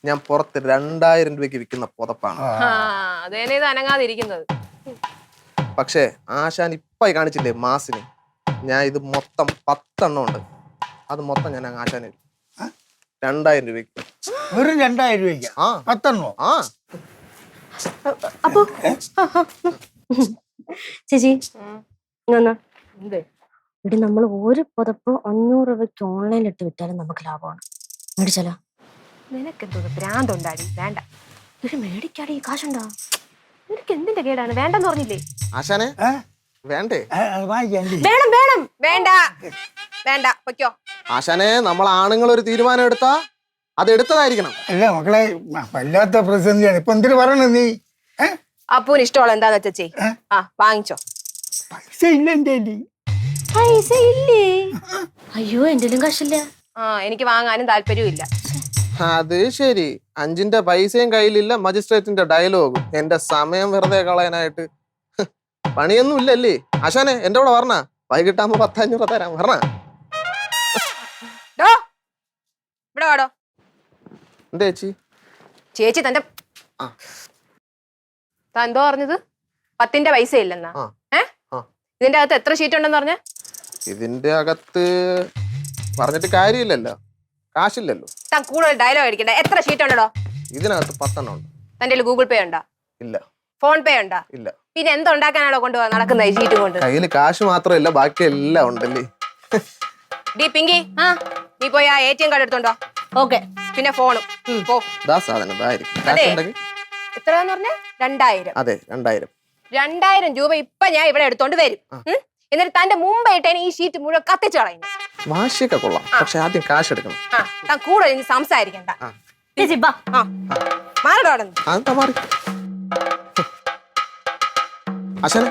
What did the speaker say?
ഞാൻ പുറത്ത് 2000 രൂപയ്ക്ക് വിൽക്കുന്ന പുതപ്പാണ്. അതേനെ ഇത് അനങ്ങാതിരിക്കുന്നത്. പക്ഷേ ആശാൻ ഇപ്പായി കാണിച്ചില്ലേ മാസിന്, ഞാൻ ഇത് മൊത്തം 10 എണ്ണം ഉണ്ട്. അത് മൊത്തം ഞാൻ ആശാന് 2000 രൂപയ്ക്ക്. വെറും 2000 രൂപയ്ക്ക് 10 എണ്ണോ? അപ്പൊ ചേച്ചി ഇവിടെ നമ്മൾ ഒരു പുതപ്പ് 500 രൂപയ്ക്ക് ഓൺലൈനിൽ ഇട്ട് വിറ്റാലും നമുക്ക് ലാഭമാണ്. മേടിച്ചാലോ? നിനക്കെന്തോ ഭ്രാന്തുണ്ടാടി. വേണ്ട. ഇത് മേടിക്കാടി, കാശുണ്ടോ? നിനക്ക് എന്തിന്റെ കേടാണ്? വേണ്ടെന്ന് പറഞ്ഞില്ലേ ആശാനെ? വേണ്ടേ? വേണം വേണം. വേണ്ട വേണ്ട, പൊയ്ക്കോ. ആശാനെ, നമ്മൾ ആണുങ്ങൾ ഒരു തീരുമാനം എടുത്താ അത് എടുത്തതായിരിക്കണം. അല്ല മക്കളെ, വല്ലാത്ത പ്രതിസന്ധിയാണ്. ഇപ്പൊ എന്തിനു പറയണ നീ? അപ്പൂന് ഇഷ്ടമുള്ള എന്താന്ന് വെച്ചാ ചെയ്. വാങ്ങിച്ചോ. പൈസ ഇല്ല എന്റെ. പൈസ ഇല്ലേ? അയ്യോ, എന്റെലും കാശില്ല. എനിക്ക് വാങ്ങാനും താല്പര്യമില്ല. അത് ശരി, 5ന്റെ പൈസയും കയ്യിലില്ല, മജിസ്ട്രേറ്റിന്റെ ഡയലോഗും. എന്റെ സമയം വെറുതെ കളയാനായിട്ട് പണിയൊന്നും ഇല്ലല്ലേ ആശാനെ? എന്റെ കൂടെ പറഞ്ഞ വൈകിട്ടാകുമ്പോ 10,500 തരാം. പറഞ്ഞ ഇവിടെ വാടോ. എന്താ ചേച്ചി? ചേച്ചി തന്റെ എന്തോ പറഞ്ഞത്? 10ന്റെ പൈസ ഇല്ലെന്നാ? ഇതിന്റെ അകത്ത് എത്ര ഷീറ്റ് ഉണ്ടെന്ന് പറഞ്ഞ? ഇതിന്റെ അകത്ത് പറഞ്ഞിട്ട് കാര്യമില്ലല്ലോ, കാശില്ലല്ലോ. താൻ കൂടുതൽ ഡയലോഗ് അടിക്കണ്ട. എത്ര ഷീറ്റ് ഉണ്ടോ? ഇതിനകത്ത് 10 എണ്ണം ഉണ്ട്. തന്റെ ഗൂഗിൾ പേ ഉണ്ടോ? ഇല്ല. ഫോൺ പേ ഉണ്ടോ? ഇല്ല. പിന്നെ എന്തുണ്ടാക്കാനാണോ കൊണ്ടുപോകാൻ നടക്കുന്ന ഈ ഷീറ്റ് കൊണ്ട്? കയ്യില് കാശ് മാത്രമല്ല, ബാക്കി എല്ലാം ഉണ്ടല്ലേ. ഡി പിങ്കി, നീ പോയി ആ ATM കാർഡ് എടുത്തോണ്ടോ. ഓക്കെ. പിന്നെ ഫോണും പോ. സാധനം എത്രയാന്ന് പറഞ്ഞ? 2000. അതെ, 2000. 2000 രൂപ ഇപ്പൊ ഞാൻ ഇവിടെ എടുത്തോണ്ട് വരും. എന്നിട്ട് തന്റെ മുമ്പായിട്ടാണ് ഈ ഷീറ്റ് മുഴുവൻ കത്തിച്ചു കളയുന്നത്. വാശിയൊക്കെ കൊള്ളാം, പക്ഷെ ആദ്യം കാശ് എടുക്കണം. താൻ കൂടുതൽ ഇനി സംസാരിക്കണ്ട. മാറടോ. അതെന്താ മാറി ആശാനെ?